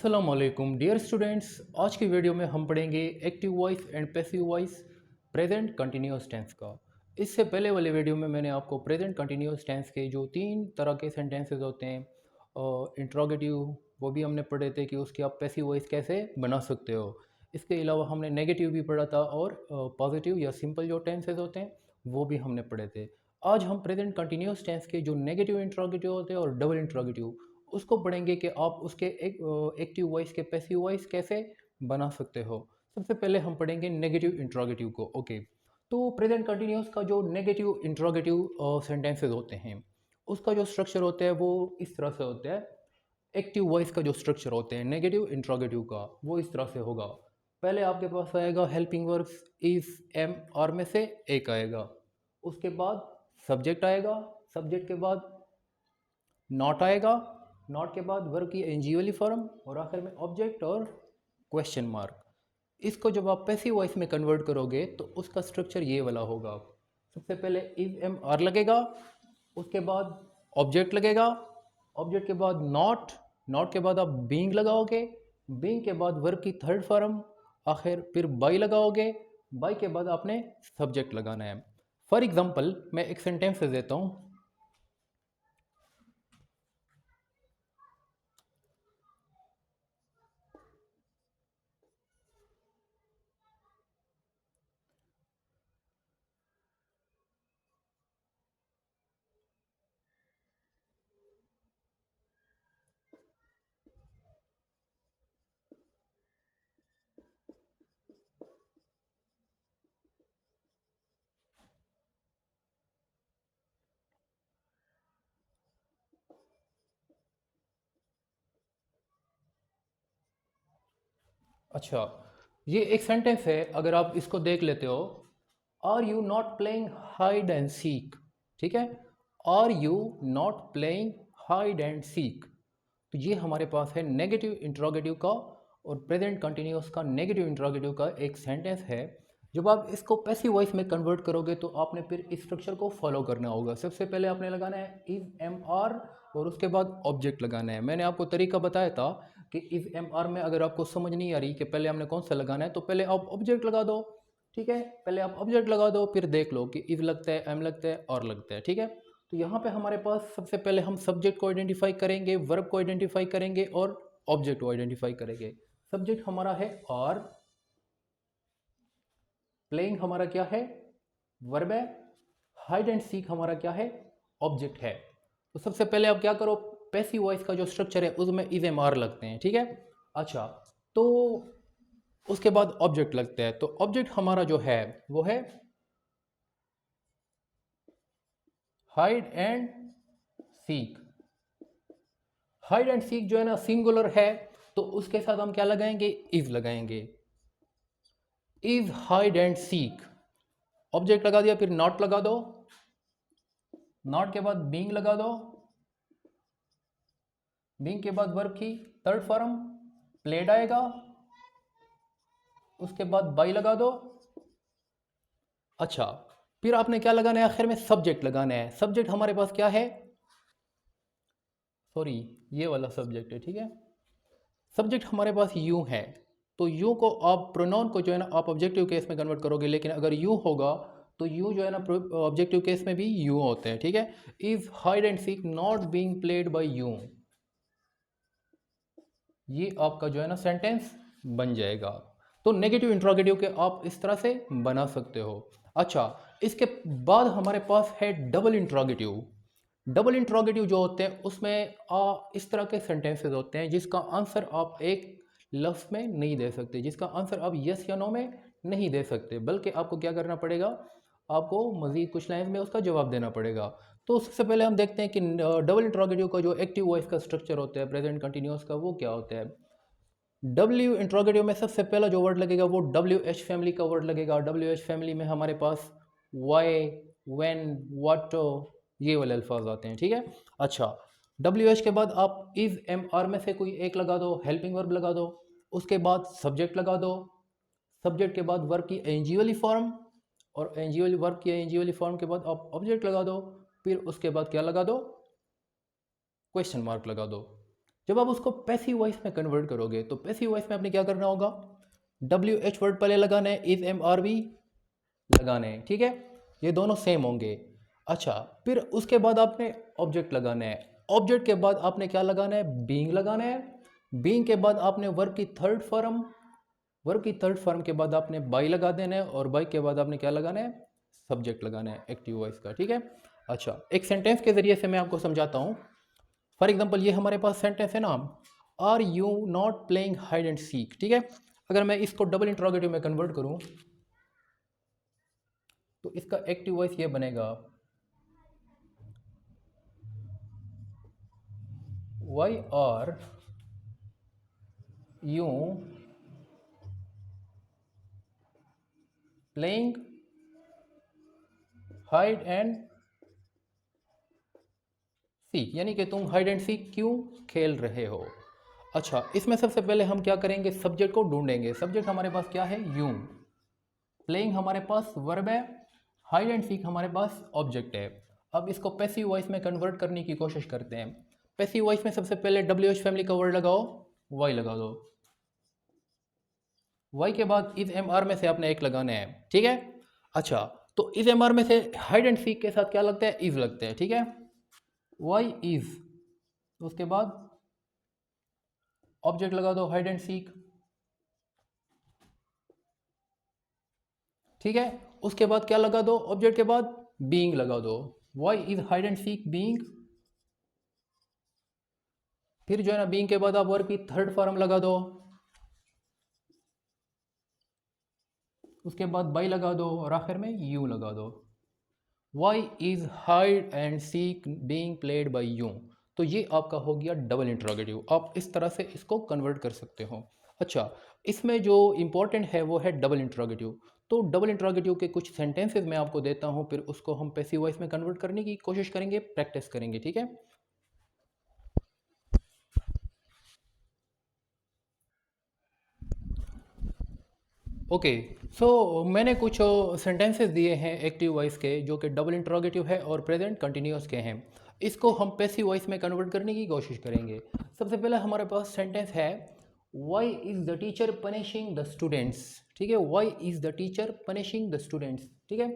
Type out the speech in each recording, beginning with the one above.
अस्सलामुअलैकुम dear students. आज की वीडियो में हम पढ़ेंगे active voice and passive voice present continuous tense का। इससे पहले वाले वीडियो में मैंने आपको प्रेजेंट कंटिन्यूअस टेंस के जो तीन तरह के सेंटेंसेस होते हैं, इंट्रोगेटिव, वो भी हमने पढ़े थे कि उसकी आप पैसिव वॉइस कैसे बना सकते हो। इसके अलावा हमने नेगेटिव भी पढ़ा था और पॉजिटिव या सिंपल जो टेंसेज होते हैं वो भी हमने पढ़े थे। आज हम प्रेजेंट कंटिन्यूअस टेंस के जो नेगेटिव इंट्रोगेटिव होते हैं और डबल इंट्रोगेटिव उसको पढ़ेंगे कि आप उसके एक्टिव वॉइस के पैसिव वॉइस कैसे बना सकते हो। सबसे पहले हम पढ़ेंगे नेगेटिव इंट्रोगेटिव को। ओके, तो प्रेजेंट कंटिन्यूअस का जो नेगेटिव इंट्रोगेटिव सेंटेंसेस होते हैं उसका जो स्ट्रक्चर होता है वो इस तरह से होता है। एक्टिव वॉइस का जो स्ट्रक्चर होते हैं नेगेटिव इंट्रोगेटिव का वो इस तरह से होगा। पहले आपके पास आएगा helping verbs, is, am, are में से एक आएगा। उसके बाद सब्जेक्ट आएगा, सब्जेक्ट के बाद नॉट आएगा, नॉट के बाद वर्ब की एनजी वाली फॉर्म और आखिर में ऑब्जेक्ट और क्वेश्चन मार्क। इसको जब आप पैसिव वॉइस में कन्वर्ट करोगे तो उसका स्ट्रक्चर ये वाला होगा। सबसे पहले इज एम आर लगेगा, उसके बाद ऑब्जेक्ट लगेगा, ऑब्जेक्ट के बाद नॉट, नॉट के बाद आप बीइंग लगाओगे, बीइंग के बाद वर्ब की थर्ड फॉर्म, आखिर फिर बाई लगाओगे, बाई के बाद आपने सब्जेक्ट लगाना है। फॉर एग्जाम्पल मैं एक सेंटेंस देता हूँ। अच्छा, ये एक सेंटेंस है, अगर आप इसको देख लेते हो, are you not playing hide and seek. ठीक है, are you not playing hide and seek. तो ये हमारे पास है नेगेटिव इंट्रोगेटिव का और प्रेजेंट कंटिन्यूअस का नेगेटिव इंट्रोगेटिव का एक सेंटेंस है। जब आप इसको पैसिव वॉइस में कन्वर्ट करोगे तो आपने फिर इस स्ट्रक्चर को फॉलो करना होगा। सबसे पहले आपने लगाना है इज एम आर और उसके बाद ऑब्जेक्ट लगाना है। मैंने आपको तरीका बताया था कि इज एम आर में अगर आपको समझ नहीं आ रही कि पहले हमने कौन सा लगाना है तो पहले आप ऑब्जेक्ट लगा दो। ठीक है, पहले आप ऑब्जेक्ट लगा दो, फिर देख लो कि इज लगता है, एम लगता है और लगता है। ठीक है, तो यहाँ पे हमारे पास सबसे पहले हम सब्जेक्ट को आइडेंटिफाई करेंगे, वर्ब को आइडेंटिफाई करेंगे और ऑब्जेक्ट को आइडेंटिफाई करेंगे। सब्जेक्ट हमारा है और, प्लेइंग हमारा क्या है, वर्ब है, हाइड एंड सीक हमारा क्या है, ऑब्जेक्ट है। तो सबसे पहले आप क्या करो, पैसिव वॉइस का जो स्ट्रक्चर है उसमें इज एम आर लगते हैं। ठीक है, अच्छा, तो उसके बाद ऑब्जेक्ट लगता है। तो ऑब्जेक्ट हमारा जो है वो है hide and seek. Hide and seek जो है ना सिंगुलर है, तो उसके साथ हम क्या लगाएंगे, इज लगाएंगे। Is hide and seek, object लगा दिया, फिर नॉट लगा दो, नॉट के बाद बीइंग लगा दो, बीइंग के बाद वर्ब की थर्ड फॉर्म प्लेड आएगा, उसके बाद बाई लगा दो। अच्छा, फिर आपने क्या लगाना है, आखिर में सब्जेक्ट लगाना है। सब्जेक्ट हमारे पास क्या है, सॉरी ये वाला सब्जेक्ट है। ठीक है, सब्जेक्ट हमारे पास यू है, तो यू को आप प्रोनाउन को जो है ना आप ऑब्जेक्टिव केस में कन्वर्ट करोगे, लेकिन अगर यू होगा तो यू जो है ना ऑब्जेक्टिव केस में भी यू होते हैं। ठीक है, is hide and seek not being played by you, ये आपका जो है ना सेंटेंस बन जाएगा। तो नेगेटिव इंट्रोगेटिव के आप इस तरह से बना सकते हो। अच्छा, इसके बाद हमारे पास है डबल इंट्रोगेटिव। डबल इंट्रोगेटिव जो होते हैं उसमें इस तरह के सेंटेंसेस होते हैं जिसका आंसर आप एक लफ्ज़ में नहीं दे सकते, जिसका आंसर आप यस या नो में नहीं दे सकते, बल्कि आपको क्या करना पड़ेगा, आपको मज़ीद कुछ लाइन में उसका जवाब देना पड़ेगा। तो सबसे पहले हम देखते हैं कि डबल इंट्रोगेटिव का जो एक्टिव वॉइस का स्ट्रक्चर होता है प्रेजेंट कंटिन्यूअस का वो क्या होता है। डब्ल्यू इंट्रोगेटिव में सबसे पहला जो वर्ड लगेगा वो डब्ल्यू एच फैमिली का वर्ड लगेगा। डब्ल्यू एच फैमिली में हमारे पास वाई, व्हेन, व्हाट, ये वाले अल्फाज आते हैं। ठीक है, अच्छा, डब्ल्यू एच के बाद आप इज एम आर में से कोई एक लगा दो, हेल्पिंग वर्ब लगा दो, उसके बाद सब्जेक्ट लगा दो, सब्जेक्ट के बाद वर्ब की एनजी वाली फॉर्म और एनजी वाली वर्ब की एनजी वाली फॉर्म के बाद आप ऑब्जेक्ट लगा दो, फिर उसके बाद क्या लगा दो, क्वेश्चन मार्क लगा दो। जब आप उसको पैसिव वॉइस में कन्वर्ट करोगे तो पैसिव वॉइस में आपने क्या करना होगा, WH वर्ड पहले लगाना है, इज MRV लगाने हैं, ठीक है, ये दोनों सेम होंगे। अच्छा, फिर उसके बाद आपने ऑब्जेक्ट लगाना है, ऑब्जेक्ट के बाद आपने क्या लगाना है, बीइंग लगाना है, बीइंग के बाद आपने वर्ब की थर्ड फॉर्म, वर्ब की थर्ड फॉर्म के बाद आपने बाई लगा देना है, और बाई के बाद आपने क्या लगाना है, सब्जेक्ट लगाना है एक्टिव वॉइस का, ठीक है। अच्छा, एक सेंटेंस के जरिए से मैं आपको समझाता हूँ। फॉर एग्जाम्पल ये हमारे पास सेंटेंस है ना, are you not playing hide and seek, ठीक है। अगर मैं इसको डबल इंट्रोगेटिव में कन्वर्ट करूँ तो इसका एक्टिव वॉइस ये बनेगा, why are you playing hide and seek, यानी कि तुम हाइड एंड सीक क्यों खेल रहे हो। अच्छा, इसमें सबसे पहले हम क्या करेंगे, सब्जेक्ट को ढूंढेंगे। सब्जेक्ट हमारे पास क्या है, यू, प्लेइंग हमारे पास वर्ब है, हाइड एंड सीक हमारे पास ऑब्जेक्ट है। अब इसको पैसिव वॉइस में कन्वर्ट करने की कोशिश करते हैं। पैसिव वॉइस में सबसे पहले WH फैमिली का वर्ड लगाओ, वाई लगा दो, वाई के बाद इज MR में से आपने एक लगाना है, ठीक है। अच्छा, तो इज MR में से हाइड एंड सीक के साथ क्या लगता है, इज लगता है, ठीक है, वाई इज, उसके बाद ऑब्जेक्ट लगा दो हाइड एंड सीक, ठीक है। उसके बाद क्या लगा दो, ऑब्जेक्ट के बाद बीइंग लगा दो, why is hide and seek being, फिर जो है ना बीइंग के बाद आप वर्ब की थर्ड फॉर्म लगा दो, उसके बाद बाई लगा दो, और आखिर में यू लगा दो। Why is hide and seek being played by you. तो ये आपका हो गया डबल इंट्रोगेटिव। आप इस तरह से इसको कन्वर्ट कर सकते हो। अच्छा, इसमें जो इंपॉर्टेंट है वो है डबल इंट्रोगेटिव। तो डबल इंट्रोगेटिव के कुछ सेंटेंसेस मैं आपको देता हूँ, फिर उसको हम पैसिव वॉइस में कन्वर्ट करने की कोशिश करेंगे, प्रैक्टिस करेंगे, ठीक है। ओके, सो मैंने कुछ सेंटेंसेस दिए हैं एक्टिव वॉइस के, जो कि डबल इंट्रोगेटिव है और प्रेजेंट कंटिन्यूअस के हैं। इसको हम पैसिव वॉइस में कन्वर्ट करने की कोशिश करेंगे। सबसे पहले हमारे पास सेंटेंस है, why is the teacher punishing the students, ठीक है, why is the teacher punishing the students, ठीक है।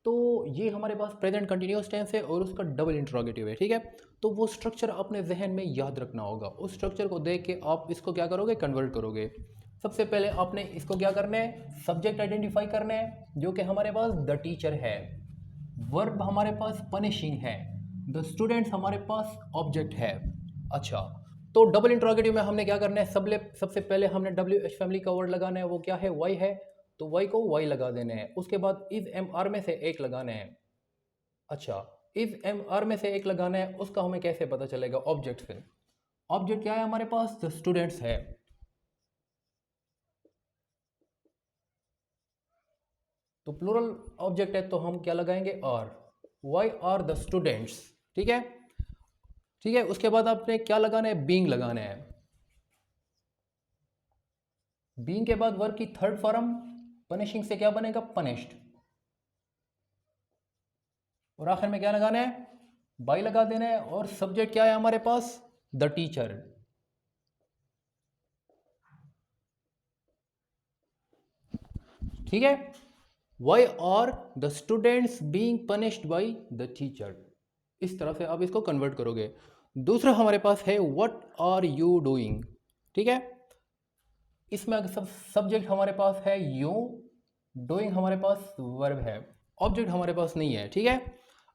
तो ये हमारे पास प्रेजेंट कंटिन्यूअस टेंस है और उसका डबल इंट्रोगेटिव है, ठीक है। तो वो स्ट्रक्चर अपने जहन में याद रखना होगा, उस स्ट्रक्चर को देख के आप इसको क्या करोगे, कन्वर्ट करोगे। सबसे पहले आपने इसको क्या करना है, सब्जेक्ट आइडेंटिफाई करना है, जो कि हमारे पास द टीचर है, वर्ब हमारे पास पनिशिंग है, द स्टूडेंट्स हमारे पास ऑब्जेक्ट है। अच्छा, तो डबल इंट्रोगेटिव में हमने क्या करना है, सबसे पहले हमने WH फैमिली का वर्ड लगाना है, वो क्या है, वाई है, तो वाई को वाई लगा देना है। उसके बाद इज MR में से एक लगाना है। अच्छा, इज MR में से एक लगाना है, उसका हमें कैसे पता चलेगा, ऑब्जेक्ट से। ऑब्जेक्ट क्या है हमारे पास, द स्टूडेंट्स है। तो प्लूरल ऑब्जेक्ट है तो हम क्या लगाएंगे, are, why are the students, ठीक है, ठीक है। उसके बाद आपने क्या लगाना है, बीइंग लगाना है। बीइंग के बाद वर्ब की थर्ड फॉर्म, पनिशिंग से क्या बनेगा, पनिश्ड, और आखिर में क्या लगाना है, बाई लगा देना है, और सब्जेक्ट क्या है हमारे पास, द टीचर, ठीक है। Why are the students being punished by the teacher, इस तरह से आप इसको कन्वर्ट करोगे। दूसरा हमारे पास है, व्हाट आर यू डूइंग, ठीक है। इसमें अगर सब्जेक्ट हमारे पास है यू, डूइंग हमारे पास वर्ब है, ऑब्जेक्ट हमारे पास नहीं है, ठीक है।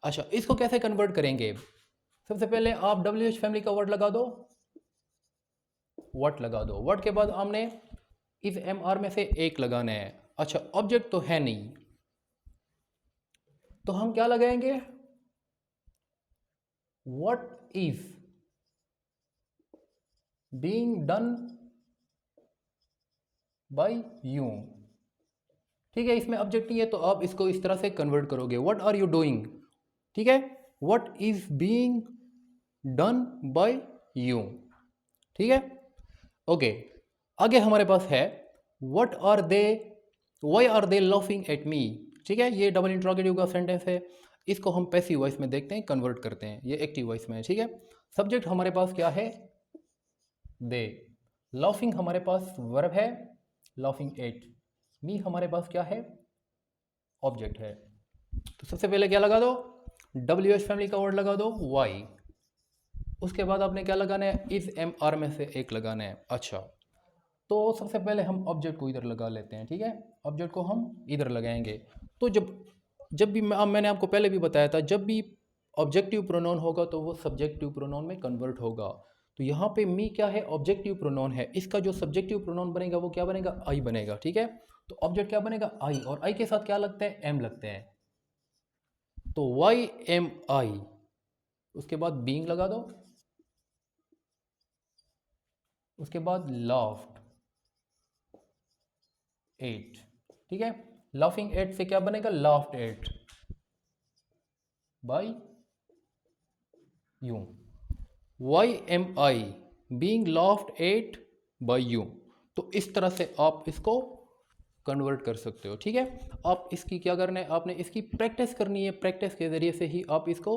अच्छा, इसको कैसे कन्वर्ट करेंगे, सबसे पहले आप WH फैमिली का वर्ड लगा दो, व्हाट लगा दो, व्हाट के बाद हमने इस MR में से एक लगाना है। अच्छा, ऑब्जेक्ट तो है नहीं, तो हम क्या लगाएंगे, what is being done by you, ठीक है। इसमें ऑब्जेक्ट नहीं है तो आप इसको इस तरह से कन्वर्ट करोगे, व्हाट आर यू डूइंग, ठीक है, what is being done by you, ठीक है। ओके, आगे हमारे पास है, what are they, why are they laughing at me, ठीक है। ये डबल इंट्रोगेटिव का सेंटेंस है, इसको हम पैसिव वॉइस में देखते हैं, कन्वर्ट करते हैं, ये एक्टिव वॉइस में है, ठीक है। सब्जेक्ट हमारे पास क्या है, दे। लाफिंग हमारे पास वर्ब है, लाफिंग एट। मी हमारे पास क्या है, ऑब्जेक्ट है। तो सबसे पहले क्या लगा दो, डब्ल्यू एच फैमिली का वर्ड लगा दो वाई। उसके बाद आपने क्या लगाना है, इज एम आर में से एक लगाना है। अच्छा, तो सबसे पहले हम ऑब्जेक्ट को इधर लगा लेते हैं, ठीक है। ऑब्जेक्ट को हम इधर लगाएंगे। तो जब जब भी मैंने आपको पहले भी बताया था, जब भी ऑब्जेक्टिव प्रोनाउन होगा तो वो सब्जेक्टिव प्रोनाउन में कन्वर्ट होगा। तो यहाँ पे मी क्या है, ऑब्जेक्टिव प्रोनाउन है। इसका जो सब्जेक्टिव प्रोनाउन बनेगा वो क्या बनेगा, आई बनेगा, ठीक है। तो ऑब्जेक्ट क्या बनेगा, आई, और आई के साथ क्या लगते हैं, एम लगते हैं। तो वाई एम आई, उसके बाद बीइंग लगा दो, उसके बाद लाफ्ड एट, ठीक है। लाफिंग एट से क्या बनेगा, laughed at by you. Why am I being laughed at by you. तो इस तरह से आप इसको कन्वर्ट कर सकते हो, ठीक है। आप इसकी क्या करना है, आपने इसकी प्रैक्टिस करनी है। प्रैक्टिस के ज़रिए से ही आप इसको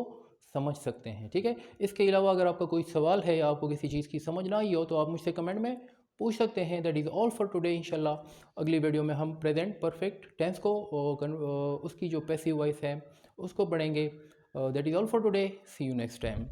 समझ सकते हैं, ठीक है। इसके अलावा अगर आपका कोई सवाल है या आपको किसी चीज़ की समझ ना आई हो तो आप मुझसे कमेंट में पूछ सकते हैं। That is all for today. इंशाल्लाह अगली वीडियो में हम प्रेजेंट परफेक्ट टेंस को उसकी जो पैसिव वॉइस है उसको पढ़ेंगे। That is all for today. See you next time.